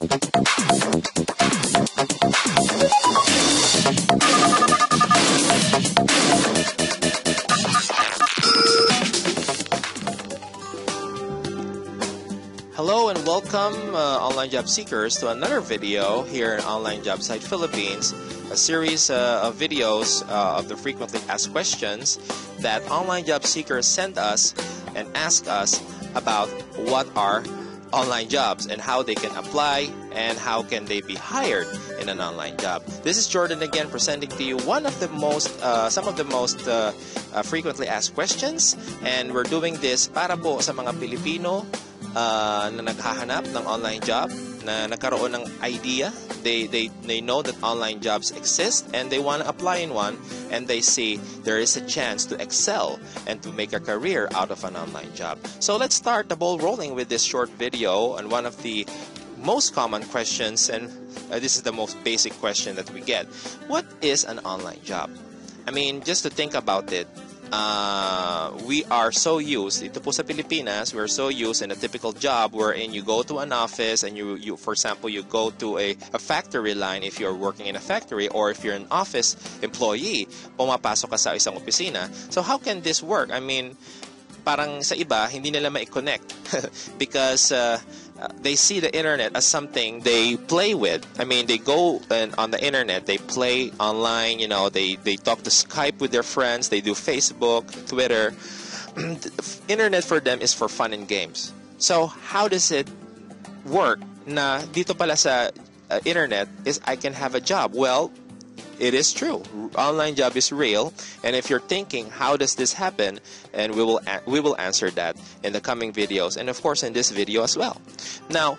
Hello and welcome online job seekers to another video here in Online Job Site Philippines, a series of videos of the frequently asked questions that online job seekers send us and ask us about what are online jobs and how they can apply and how can they be hired in an online job. This is Jordan again presenting to you some of the most frequently asked questions, and we're doing this para po sa mga Pilipino na naghahanap ng online job, na nagkaroon ng idea. They know that online jobs exist and they want to apply in one, and they see there is a chance to excel and to make a career out of an online job. So let's start the ball rolling with this short video on one of the most common questions, and this is the most basic question that we get. What is an online job? I mean, just to think about it, we are so used, ito po sa Pilipinas, we're so used in a typical job wherein you go to an office and you for example, you go to a factory line if you're working in a factory, or if you're an office employee, pumapasok ka sa isang opisina. So how can this work? I mean, parang sa iba, hindi nila ma-connect because they see the internet as something they play with. I mean, they go on the internet, they play online, you know, they talk to Skype with their friends, they do Facebook, Twitter. Internet for them is for fun and games. So how does it work na dito pala sa internet is I can have a job? Well, it is true. Online job is real, and if you're thinking how does this happen, and we will answer that in the coming videos, and of course in this video as well. Now,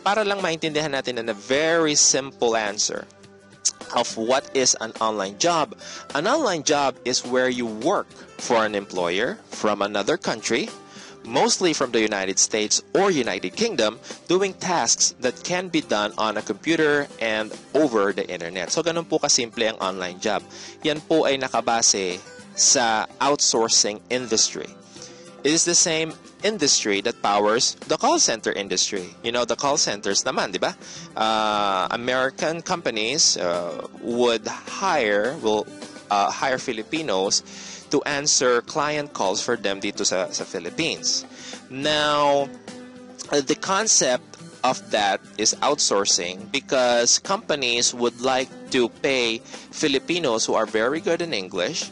para lang maintindihan natin in a very simple answer of what is an online job. An online job is where you work for an employer from another country, mostly from the United States or United Kingdom, doing tasks that can be done on a computer and over the internet. So ganun po kasimple ang online job. Yan po ay nakabase sa outsourcing industry. It is the same industry that powers the call center industry. You know, the call centers naman, di ba? American companies will hire Filipinos to answer client calls for them dito sa Philippines. Now, the concept of that is outsourcing because companies would like to pay Filipinos who are very good in English.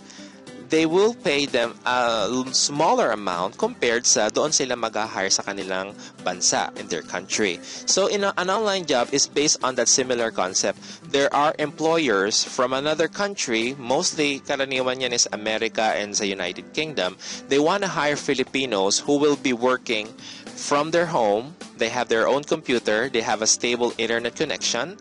They will pay them a smaller amount compared sa doon sila mag-hire sa kanilang bansa in their country. So an online job is based on that similar concept. There are employers from another country, mostly karaniwan yan is America and sa United Kingdom. They want to hire Filipinos who will be working from their home. They have their own computer, they have a stable internet connection,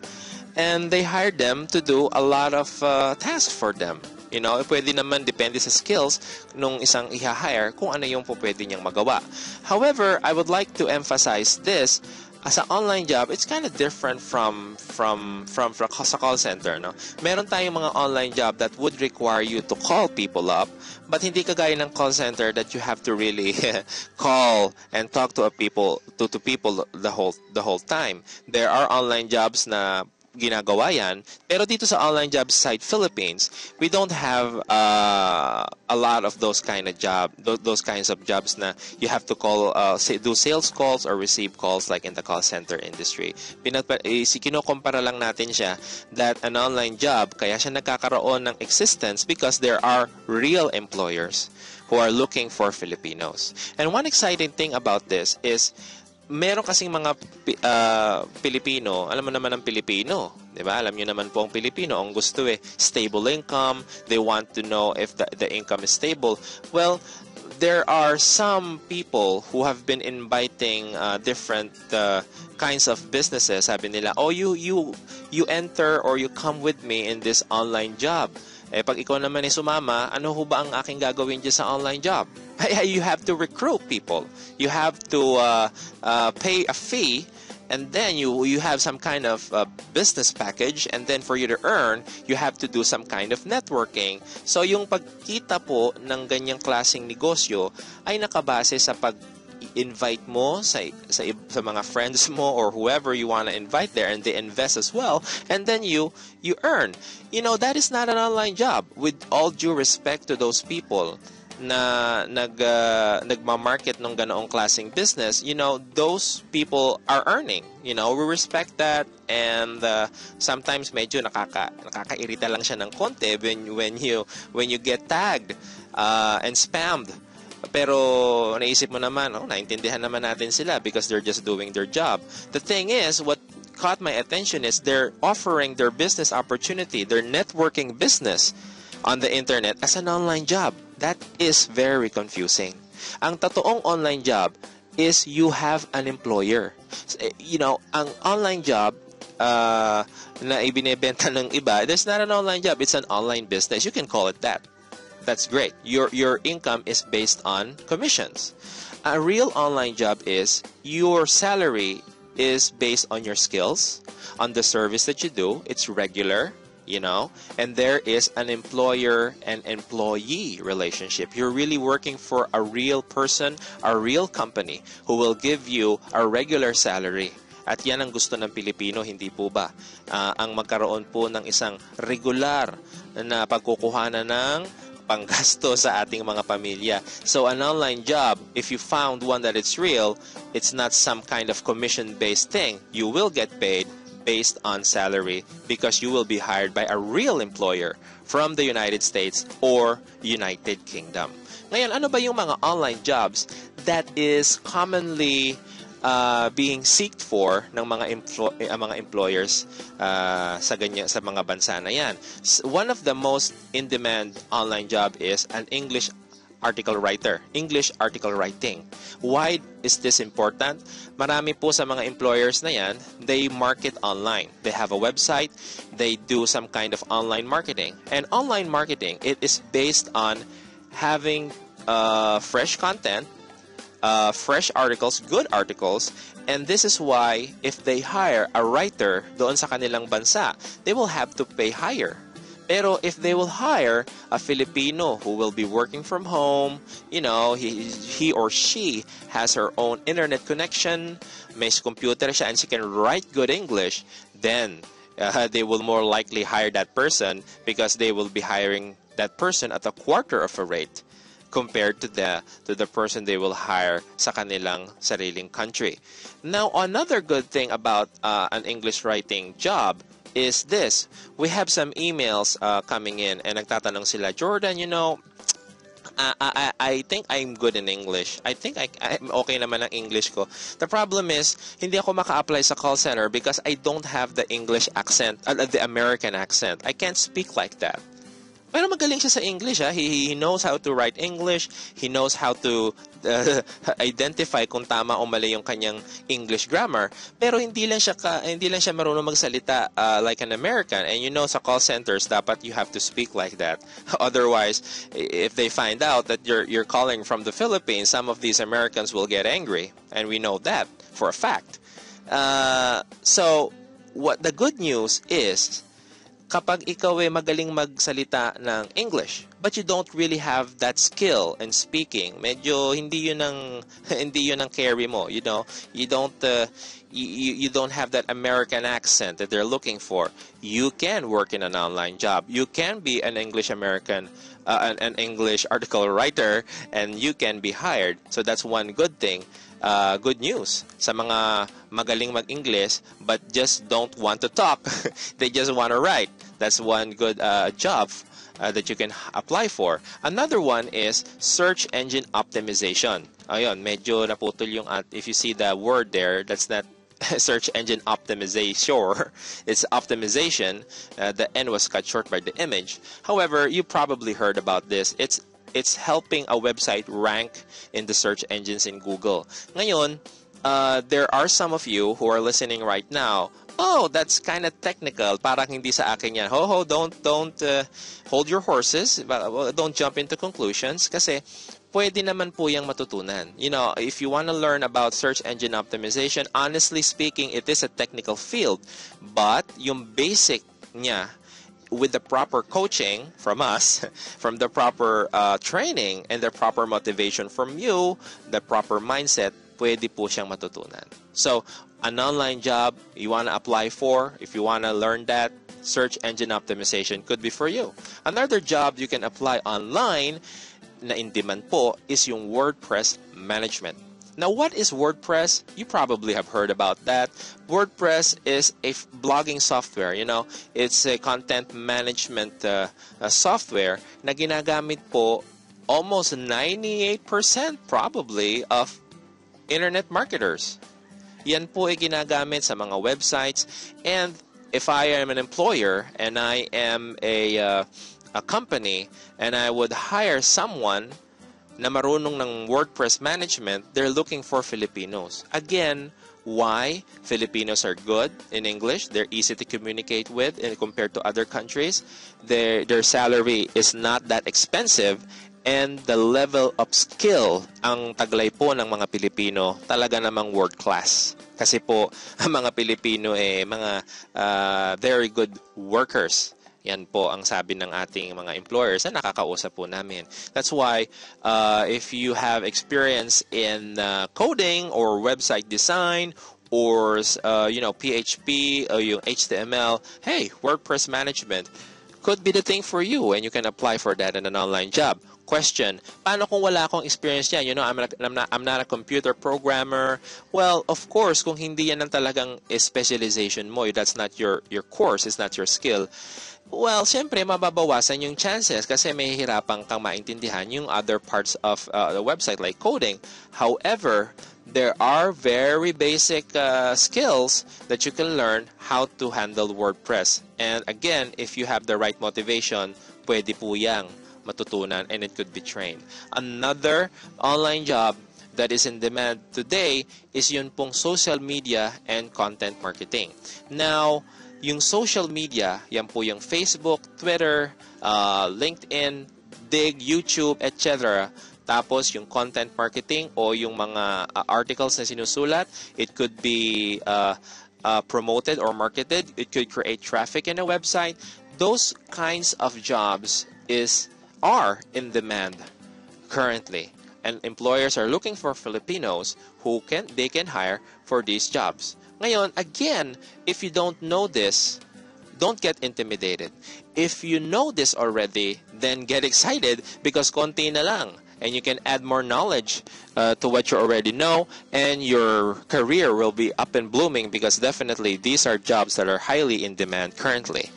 and they hire them to do a lot of tasks for them. You know, pwede naman depende sa skills nung isang i-hire kung ano yung po pwede niyang magawa. However, I would like to emphasize this. As an online job, it's kind of different from sa call center, no? Meron tayong mga online job that would require you to call people up, but hindi kagaya ng call center that you have to really call and talk to people the whole time. There are online jobs na ginagawa yan, pero dito sa Online Job Site Philippines, we don't have a lot of those kinds of jobs na you have to call, do sales calls or receive calls like in the call center industry. Kinukumpara lang natin siya that an online job, kaya siya nagkakaroon ng existence because there are real employers who are looking for Filipinos. And one exciting thing about this is meron kasing mga Pilipino, alam mo naman ang Pilipino, di ba? Alam nyo naman po ang Pilipino, ang gusto stable income, they want to know if the income is stable. Well, there are some people who have been inviting different kinds of businesses. Sabi nila, oh, you enter or you come with me in this online job. Pag ikaw naman ay sumama, ano ho ba ang aking gagawin dyan sa online job? You have to recruit people. You have to pay a fee, and then you have some kind of business package, and then for you to earn, you have to do some kind of networking. So yung pagkita po ng ganyang klaseng negosyo ay nakabase sa invite mo sa mga friends mo or whoever you want to invite there, and they invest as well, and then you earn. That is not an online job. With all due respect to those people na nagmamarket ng ganoong klaseng business, those people are earning. We respect that, and sometimes medyo nakakairita lang siya ng konti when you get tagged and spammed. Pero naisip mo naman, naintindihan naman natin sila because they're just doing their job. The thing is, what caught my attention is they're offering their business opportunity, their networking business on the internet as an online job. That is very confusing. Ang totoong online job is you have an employer. Ang online job na ibinebenta ng iba, that's not an online job. It's an online business. You can call it that. That's great. Your income is based on commissions. A real online job is your salary is based on your skills, on the service that you do. It's regular. And there is an employer and employee relationship. You're really working for a real person, a real company who will give you a regular salary. At yan ang gusto ng Pilipino, hindi po ba? Ang magkaroon po ng isang regular na pagkukuhanan ng panggasto sa ating mga pamilya. So an online job, if you found one that it's real, it's not some kind of commission-based thing. You will get paid based on salary because you will be hired by a real employer from the United States or United Kingdom. Ngayon, ano ba yung mga online jobs that is commonly being sought for ng mga employers sa mga bansa na yan? One of the most in-demand online job is an English article writer, English article writing. Why is this important? Marami po sa mga employers na yan, they market online. They have a website, they do some kind of online marketing. And online marketing, it is based on having fresh content, fresh articles, good articles, and this is why if they hire a writer doon sa kanilang bansa, they will have to pay higher. Pero if they will hire a Filipino who will be working from home, he or she has her own internet connection, may computer siya, and she can write good English, then they will more likely hire that person because they will be hiring that person at a quarter of a rate compared to the person they will hire sa kanilang sariling country. Now, another good thing about an English writing job is this. We have some emails coming in and nagtatanong sila, Jordan, I think I'm good in English. I think I'm okay naman ang English ko. The problem is, hindi ako maka-apply sa call center because I don't have the English accent, the American accent. I can't speak like that. Pero magaling siya sa English. He knows how to write English. He knows how to identify kung tama o mali yung kanyang English grammar. Pero hindi lang siya marunong magsalita like an American. And sa call centers, dapat you have to speak like that. Otherwise, if they find out that you're calling from the Philippines, some of these Americans will get angry. And we know that for a fact. So, what the good news is, kapag ikaw ay magaling magsalita ng English, but you don't really have that skill in speaking, medyo hindi yun ang carry mo, you don't have that American accent that they're looking for. You can work in an online job. You can be an English American, an English article writer, and you can be hired. So that's one good thing. Good news sa mga magaling mag-English but just don't want to talk. They just want to write. That's one good job that you can apply for. Another one is search engine optimization. Ayun, medyo naputol yung if you see the word there, that's not search engine optimization. It's optimization. The N was cut short by the image. However, you probably heard about this. It's helping a website rank in the search engines in Google. Ngayon, there are some of you who are listening right now. Oh, that's kind of technical. Parang hindi sa akin yan. Don't hold your horses. Don't jump into conclusions. Kasi pwede naman po yung matutunan. If you want to learn about search engine optimization, honestly speaking, it is a technical field. But yung basic niya, with the proper coaching from us, from the proper training and the proper motivation from you, the proper mindset, pwede po siyang matutunan. So, an online job you want to apply for, if you want to learn that, search engine optimization could be for you. Another job you can apply online na in demand po is yung WordPress management. Now, what is WordPress? You probably have heard about that. WordPress is a blogging software. You know, it's a content management software na ginagamit po almost 98% probably of internet marketers. Yan po ay ginagamit sa mga websites. And if I am an employer and I am a company and I would hire someone na marunong ng WordPress management, they're looking for Filipinos. Again, why? Filipinos are good in English. They're easy to communicate with compared to other countries. Their salary is not that expensive. And the level of skill, ang taglay po ng mga Pilipino, talaga namang world class. Kasi po, ang mga Pilipino mga very good workers. Yan po ang sabi ng ating mga employers na nakakausap po namin. That's why if you have experience in coding or website design or PHP or yung HTML, hey, WordPress management could be the thing for you and you can apply for that in an online job. Question, paano kung wala akong experience yan? You know, I'm not a computer programmer. Well, of course, kung hindi yan ang talagang specialization mo, that's not your course, it's not your skill. Well, siyempre, mababawasan yung chances kasi may hihirapan kang maintindihan yung other parts of the website like coding. However, there are very basic skills that you can learn how to handle WordPress. And again, if you have the right motivation, pwede po yang matutunan and it could be trained. Another online job that is in demand today is yun pong social media and content marketing. Now, yung social media, yan po yung Facebook, Twitter, LinkedIn, Dig, YouTube, etc. Tapos yung content marketing o yung mga articles na sinusulat, it could be promoted or marketed. It could create traffic in a website. Those kinds of jobs are in demand currently, and employers are looking for Filipinos who they can hire for these jobs. Ngayon, again, if you don't know this, don't get intimidated. If you know this already, then get excited because konti na lang and you can add more knowledge to what you already know, and your career will be up and blooming because definitely these are jobs that are highly in demand currently.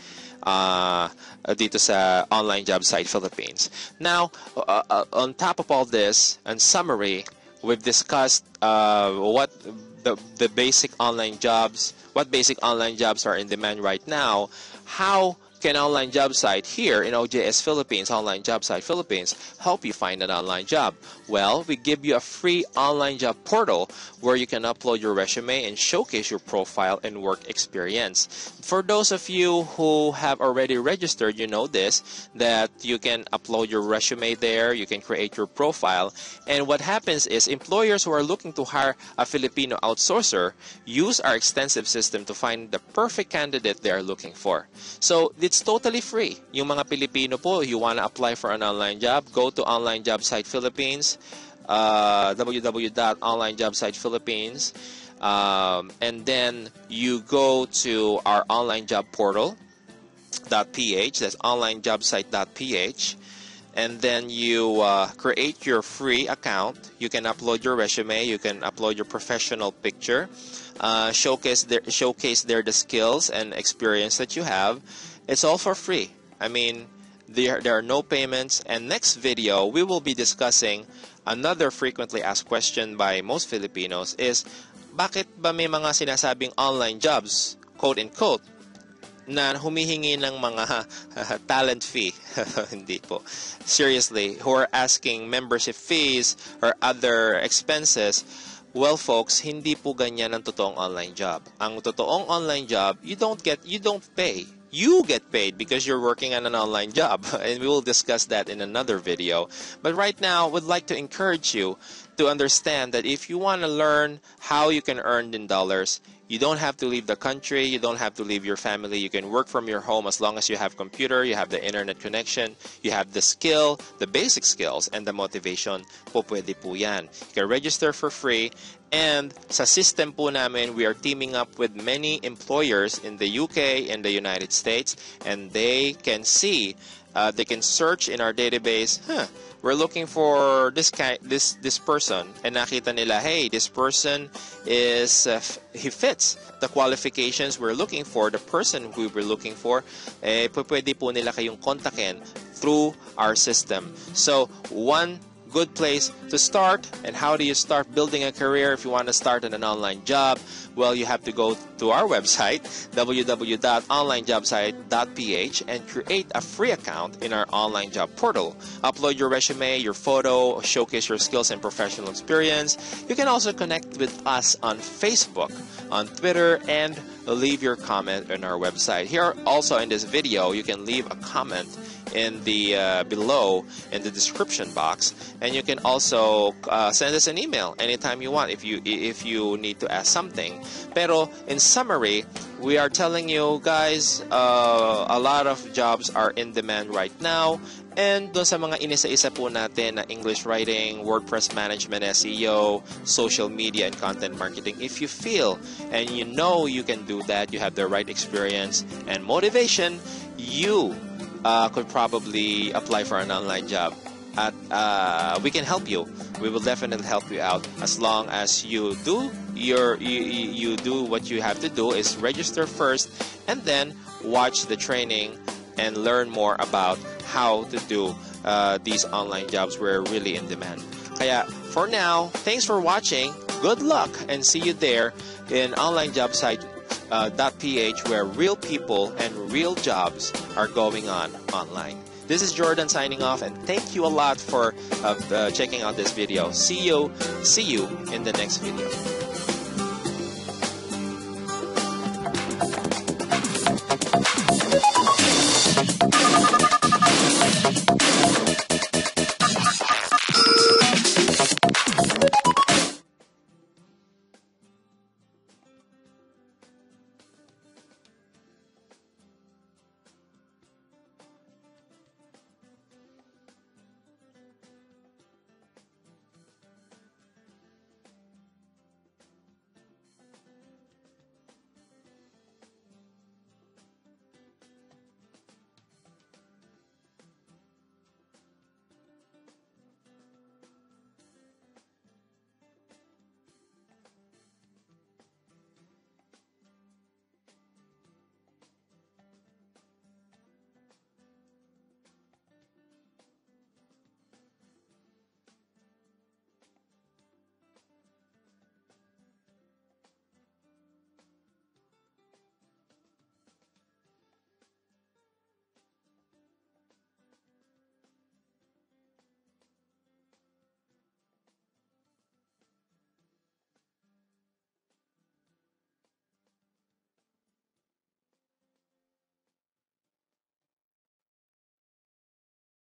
Dito sa online job site Philippines. Now, on top of all this, in summary, we've discussed what basic online jobs are in demand right now. How can online job site here in OJS Philippines, online job site Philippines, help you find an online job? Well, we give you a free online job portal where you can upload your resume and showcase your profile and work experience. For those of you who have already registered, you know this, that you can upload your resume there, you can create your profile, and what happens is employers who are looking to hire a Filipino outsourcer use our extensive system to find the perfect candidate they are looking for. So, it's totally free. Yung mga Pilipino po, you want to apply for an online job, go to Online Job Site Philippines, www.onlinejobsitephilippines, and then you go to our online job portal.ph, that's onlinejobsite.ph, and then you create your free account. You can upload your resume, you can upload your professional picture, showcase there the skills and experience that you have. It's all for free. I mean, there are no payments. And next video, we will be discussing another frequently asked question by most Filipinos is, bakit ba may mga sinasabing online jobs, quote-unquote, na humihingi ng mga talent fee? Hindi po. Seriously, who are asking membership fees or other expenses. Well, folks, hindi po ganyan ang totoong online job. Ang totoong online job, you don't pay. You get paid because you're working on an online job, and we will discuss that in another video. But right now, I would like to encourage you to understand that if you want to learn how you can earn in dollars, you don't have to leave the country, you don't have to leave your family, you can work from your home as long as you have computer, you have the internet connection, you have the skill, the basic skills, and the motivation, po pwede po yan. You can register for free, And sa system po namin, we are teaming up with many employers in the UK and the United States, and they can see, they can search in our database, we're looking for this person, and nakita nila, hey, this person is he fits the qualifications we're looking for, the person we were looking for, pwede po nila kayong kontakin through our system. So one good place to start. And how do you start building a career if you want to start in an online job? Well, you have to go to our website, www.onlinejobsite.ph, and create a free account in our online job portal. Upload your resume, your photo, showcase your skills and professional experience. You can also connect with us on Facebook, on Twitter, and leave your comment on our website. Here also in this video, you can leave a comment in the below in the description box, and you can also send us an email anytime you want if you need to ask something. Pero in summary, we are telling you guys, a lot of jobs are in demand right now, and doon sa mga inisa-isa po natin na English writing, WordPress management, SEO, social media, and content marketing, if you feel and you know you can do that, you have the right experience and motivation, you could probably apply for an online job. We can help you. We will definitely help you out as long as you do you do what you have to do is register first, and then watch the training and learn more about how to do these online jobs. We're really in demand. Kaya for now, thanks for watching. Good luck, and see you there in onlinejobsite.ph, where real people and real jobs are going on online. This is Jordan signing off, and thank you a lot for checking out this video. See you in the next video.